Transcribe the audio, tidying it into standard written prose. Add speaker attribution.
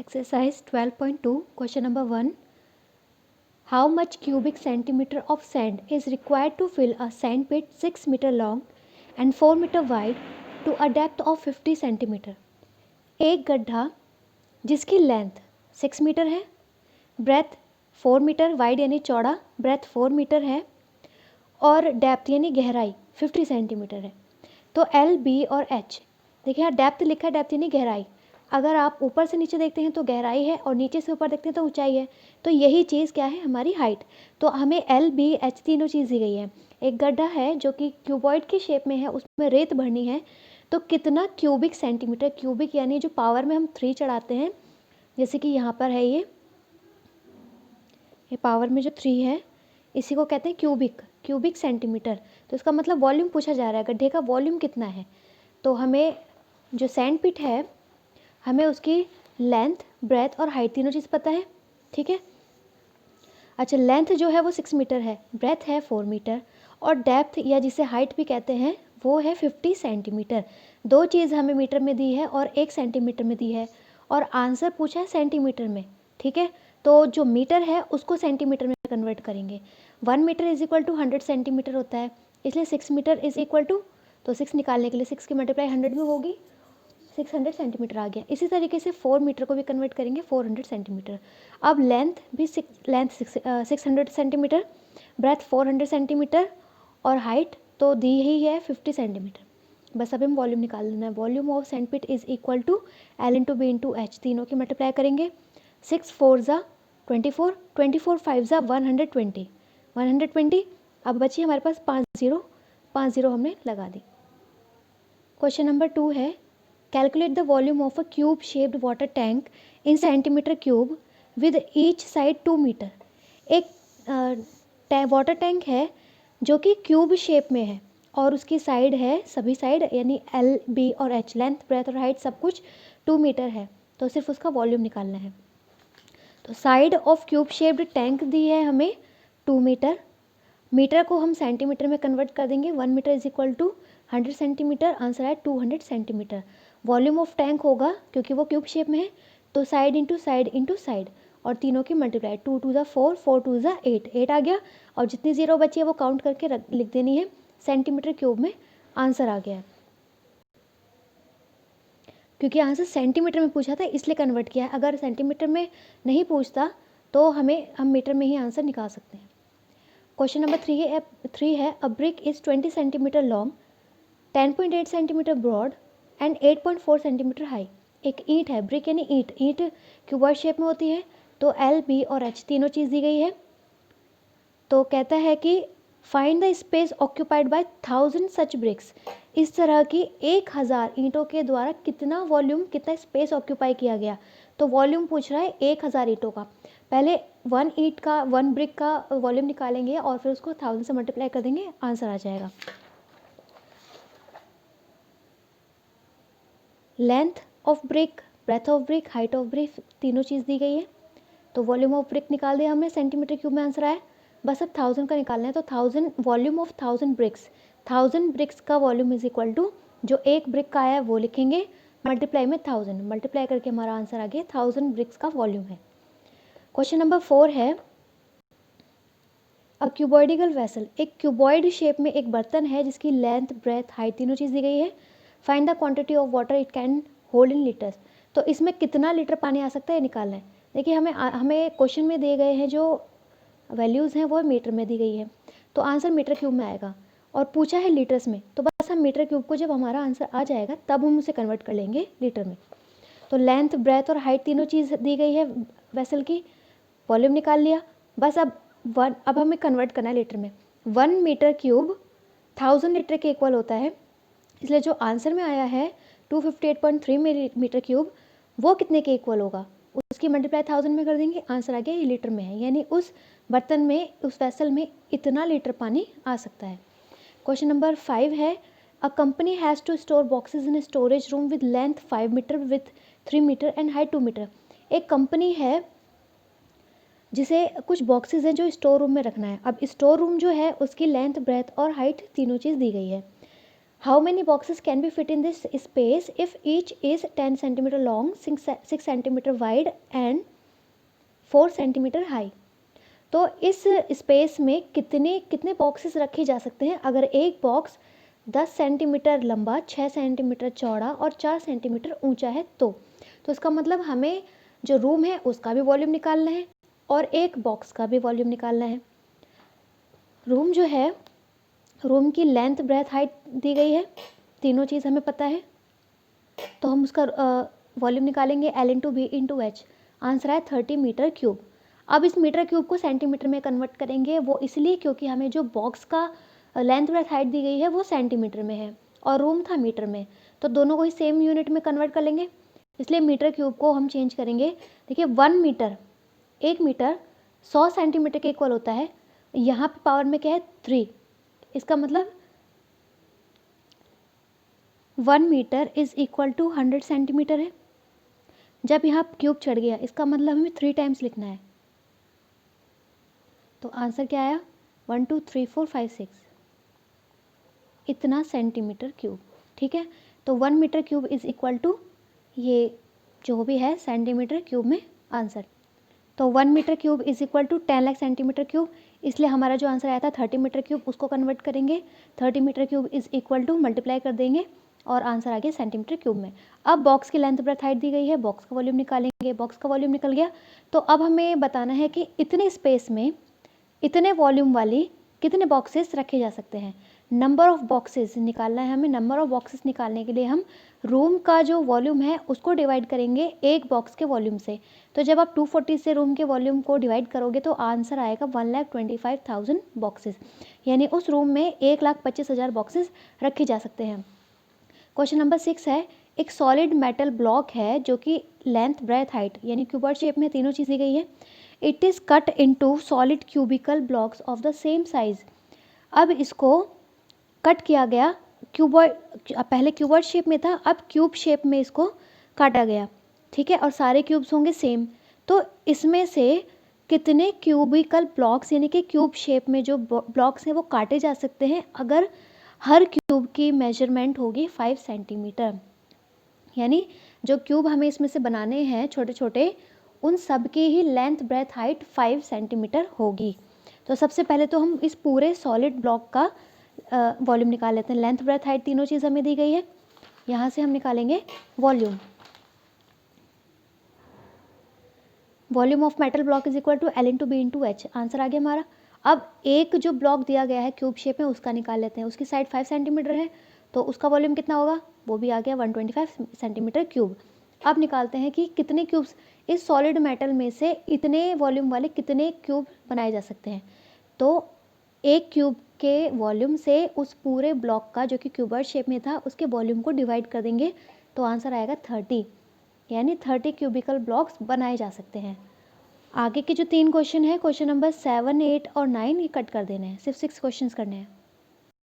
Speaker 1: Exercise 12.2, question number 1. How much cubic centimeter of sand is required to fill a sand pit 6 meter long and 4 meter wide to a depth of 50 centimeter? एक गड्ढा जिसकी length 6 metre है, breath 4 metre, wide यानी चौड़ा, breath 4 metre है और depth यानी गहराई 50 सेंटीमीटर है. तो एल, बी और एच, देखिए यहाँ डेप्थ लिखा है, डेप्थ यानी गहराई. अगर आप ऊपर से नीचे देखते हैं तो गहराई है और नीचे से ऊपर देखते हैं तो ऊंचाई है. तो यही चीज़ क्या है, हमारी हाइट. तो हमें एल, बी, एच तीनों चीज़ दी गई है. एक गड्ढा है जो कि क्यूबॉइड की शेप में है, उसमें रेत भरनी है. तो कितना क्यूबिक सेंटीमीटर, क्यूबिक यानी जो पावर में हम 3 चढ़ाते हैं, जैसे कि यहाँ पर है ये पावर में जो 3 है, इसी को कहते हैं क्यूबिक सेंटीमीटर. तो इसका मतलब वॉल्यूम पूछा जा रहा है, गड्ढे का वॉल्यूम कितना है. तो हमें जो सैंड पिट है, हमें उसकी लेंथ, ब्रेथ और हाइट तीनों चीज़ पता है. ठीक है. अच्छा, लेंथ जो है वो 6 मीटर है, ब्रेथ है 4 मीटर और डेप्थ या जिसे हाइट भी कहते हैं वो है 50 सेंटीमीटर. दो चीज़ हमें मीटर में दी है और 1 सेंटीमीटर में दी है और आंसर पूछा है सेंटीमीटर में. ठीक है. तो जो मीटर है उसको सेंटीमीटर में कन्वर्ट करेंगे. 1 metre is equal to 100 centimetre होता है, इसलिए 6 मीटर इज इक्वल टू, तो 6 निकालने के लिए 6 की मल्टीप्लाई 100 में होगी, 600 सेंटीमीटर आ गया. इसी तरीके से 4 मीटर को भी कन्वर्ट करेंगे 400 सेंटीमीटर. अब लेंथ भी 600 सेंटीमीटर, ब्रेथ 400 सेंटीमीटर और हाइट तो दी ही है 50 सेंटीमीटर. बस अब हम वॉल्यूम निकाल लेना है. Volume of sand pit is equal to L into B into H, तीनों की मल्टीप्लाई करेंगे. 6 4 ज़ा 24, 24 5 ज़ा 120. अब बची हमारे पास 5 जीरो हमने लगा दी. क्वेश्चन नंबर 2 है, calculate the volume of a cube shaped water tank in centimetre cube with each side 2 metre. एक वाटर टैंक है जो कि क्यूब शेप में है और उसकी साइड है, सभी साइड यानी एल, बी और एच, लेंथ, ब्रेथ और हाइट सब कुछ 2 मीटर है. तो सिर्फ उसका वॉल्यूम निकालना है. तो side of cube shaped tank दी है हमें 2 मीटर. मीटर को हम सेंटीमीटर में कन्वर्ट कर देंगे. 1 metre is equal to 100 centimetre. Answer है 200 सेंटीमीटर. वॉल्यूम ऑफ टैंक होगा क्योंकि वो क्यूब शेप में है, तो side into side into side और तीनों की मल्टीप्लाई. 2 2 ज़ा 4, 4 2 ज़ा 8 आ गया. और जितनी जीरो बची है वो काउंट करके लिख देनी है. सेंटीमीटर क्यूब में आंसर आ गया. क्योंकि आंसर सेंटीमीटर में पूछा था इसलिए कन्वर्ट किया है. अगर सेंटीमीटर में नहीं पूछता तो हम मीटर में ही आंसर निकाल सकते हैं. क्वेश्चन नंबर 3 है, a brick is 20 centimetre long, 10.8 centimetre broad and 8.4 centimetre high. एक ईंट है, ब्रिक यानी ईंट. ईंट क्यूबॉइड शेप में होती है. तो एल, बी और एच तीनों चीज़ दी गई है. तो कहता है कि find the space occupied by 1000 such bricks. इस तरह की 1000 ईंटों के द्वारा कितना वॉल्यूम, कितना स्पेस ऑक्यूपाई किया गया. तो वॉल्यूम पूछ रहा है 1000 ईंटों का. पहले 1 ब्रिक का वॉल्यूम निकालेंगे और फिर उसको 1000 से मल्टीप्लाई कर देंगे, आंसर आ जाएगा. Length of brick, breadth of brick, height of brick तीनों चीज़ दी गई है. तो वॉल्यूम ऑफ ब्रिक निकाल दिया हमने, सेंटीमीटर क्यूब में आंसर आया. बस अब 1000 का निकालना है. तो 1000 वॉल्यूम ऑफ 1000 ब्रिक्स, 1000 ब्रिक्स का वॉल्यूम इज इक्वल टू जो एक ब्रिक का आया है वो लिखेंगे, मल्टीप्लाई में 1000, मल्टीप्लाई करके हमारा आंसर आ गया 1000 ब्रिक्स का वॉल्यूम है. क्वेश्चन नंबर 4 है, अ क्यूबॉइडिकल वेसल. एक क्यूबॉइड शेप में एक बर्तन है जिसकी लेंथ, ब्रेथ, हाइट तीनों चीज़ दी गई है. Find the quantity of water it can hold in litres. तो इसमें कितना लीटर पानी आ सकता है निकालना है. देखिए हमें क्वेश्चन में दिए गए हैं जो वैल्यूज़ हैं वो मीटर में दी गई है, तो आंसर मीटर क्यूब में आएगा. और पूछा है लीटर्स में, तो बस हम मीटर क्यूब को जब हमारा आंसर आ जाएगा तब हम उसे कन्वर्ट कर लेंगे लीटर में. तो लेंथ, ब्रेथ और हाइट तीनों चीज़ दी गई है वेसल की, वॉल्यूम निकाल लिया. बस अब हमें कन्वर्ट करना है लीटर में. 1 मीटर क्यूब 1000 लीटर के इक्वल होता है, इसलिए जो आंसर में आया है 258.3 मीटर क्यूब वो कितने के इक्वल होगा, उसकी मल्टीप्लाई 1000 में कर देंगे, आंसर आ गया ये लीटर में है. यानी उस बर्तन में, उस वेसल में इतना लीटर पानी आ सकता है. क्वेश्चन नंबर 5 है, a company has to store boxes in storage room with length 5 metre with 3 metre and height 2 metre. एक कंपनी है जिसे कुछ बॉक्सेस हैं जो स्टोर रूम में रखना है. अब स्टोर रूम जो है उसकी लेंथ, ब्रेथ और हाइट तीनों चीज़ दी गई है. How many boxes can be fit in this space if each is 10 centimetre long, 6 centimetre wide and 4 centimetre high. तो इस स्पेस में कितने कितने बॉक्सेस रखे जा सकते हैं अगर एक बॉक्स 10 सेंटीमीटर लंबा, 6 सेंटीमीटर चौड़ा और 4 सेंटीमीटर ऊंचा है। तो इसका मतलब हमें जो रूम है उसका भी वॉल्यूम निकालना है और एक बॉक्स का भी वॉल्यूम निकालना है। रूम जो है, रूम की लेंथ, ब्रेथ, हाइट दी गई है, तीनों चीज़ हमें पता है, तो हम उसका वॉल्यूम निकालेंगे L/V/H। आंसर है 30 मीटर क्यूब। अब इस मीटर क्यूब को सेंटीमीटर में कन्वर्ट करेंगे, वो इसलिए क्योंकि हमें जो बॉक्स का लेंथ, ब्रेथ, हाइट दी गई है वो सेंटीमीटर में है और रूम था मीटर में, तो दोनों को ही सेम यूनिट में कन्वर्ट कर लेंगे, इसलिए मीटर क्यूब को हम चेंज करेंगे। देखिए 1 मीटर, 1 मीटर 100 सेंटीमीटर के इक्वल होता है। यहाँ पे पावर में क्या है 3, इसका मतलब 1 metre is equal to 100 centimetre है। जब यहाँ क्यूब चढ़ गया इसका मतलब हमें 3 टाइम्स लिखना है, तो आंसर क्या आया 1 2 3 4 5 6, इतना सेंटीमीटर क्यूब। ठीक है, तो 1 metre cube is equal to ये जो भी है सेंटीमीटर क्यूब में आंसर। तो 1 metre cube is equal to 10 lakh centimetre cube, इसलिए हमारा जो आंसर आया था 30 मीटर क्यूब, उसको कन्वर्ट करेंगे। 30 metre cube is equal to multiply कर देंगे और आंसर आ गया सेंटीमीटर क्यूब में। अब बॉक्स की लेंथ, ब्रेथ, हाइट दी गई है, बॉक्स का वॉल्यूम निकालेंगे। बॉक्स का वॉल्यूम निकल गया, तो अब हमें बताना है कि इतने स्पेस में इतने वॉल्यूम वाली कितने बॉक्सेस रखे जा सकते हैं। नंबर ऑफ बॉक्सेस निकालना है हमें। नंबर ऑफ बॉक्सेस निकालने के लिए हम रूम का जो वॉल्यूम है उसको डिवाइड करेंगे एक बॉक्स के वॉल्यूम से। तो जब आप 240 से रूम के वॉल्यूम को डिवाइड करोगे तो आंसर आएगा 1,25,000 बॉक्सेस, यानी उस रूम में 1,25,000 बॉक्सेस रखे जा सकते हैं। क्वेश्चन नंबर 6 है, एक सॉलिड मेटल ब्लॉक है जो कि लेंथ, ब्रेथ, हाइट यानी क्यूबॉइड शेप में तीनों चीज़ दी गई है। It is cut into solid cubical blocks of the same size. अब इसको कट किया गया, क्यूबॉइड, पहले क्यूबॉइड शेप में था, अब क्यूब शेप में इसको काटा गया। ठीक है, और सारे क्यूब्स होंगे सेम, तो इसमें से कितने क्यूबिकल ब्लॉक्स यानी कि क्यूब शेप में जो ब्लॉक्स हैं वो काटे जा सकते हैं अगर हर क्यूब की मेजरमेंट होगी 5 सेंटीमीटर। यानी जो क्यूब हमें इसमें से बनाने हैं छोटे छोटे, उन सब की ही लेंथ, ब्रेथ, हाइट 5 सेंटीमीटर होगी। तो सबसे पहले तो हम इस पूरे सॉलिड ब्लॉक का वॉल्यूम निकाल लेते हैं। लेंथ, ब्रेथ, हाइट तीनों चीज़ हमें दी गई है, यहाँ से हम निकालेंगे volume. Volume of metal block is equal to L/B/H। Answer आ गया हमारा। अब एक जो ब्लॉक दिया गया है क्यूब शेप में उसका निकाल लेते हैं। उसकी साइड 5 सेंटीमीटर है, तो उसका वॉल्यूम कितना होगा, वो भी आ गया 125 सेंटीमीटर क्यूब। अब निकालते हैं कि कितने क्यूब्स इस सॉलिड मेटल में से इतने वॉल्यूम वाले कितने क्यूब बनाए जा सकते हैं। तो एक क्यूब के वॉल्यूम से उस पूरे ब्लॉक का जो कि क्यूबॉइड शेप में था उसके वॉल्यूम को डिवाइड कर देंगे, तो आंसर आएगा 30, यानी 30 क्यूबिकल ब्लॉक्स बनाए जा सकते हैं। आगे के जो 3 क्वेश्चन है, क्वेश्चन नंबर 7, 8 और 9, ये कट कर देने हैं, सिर्फ 6 क्वेश्चंस करने हैं।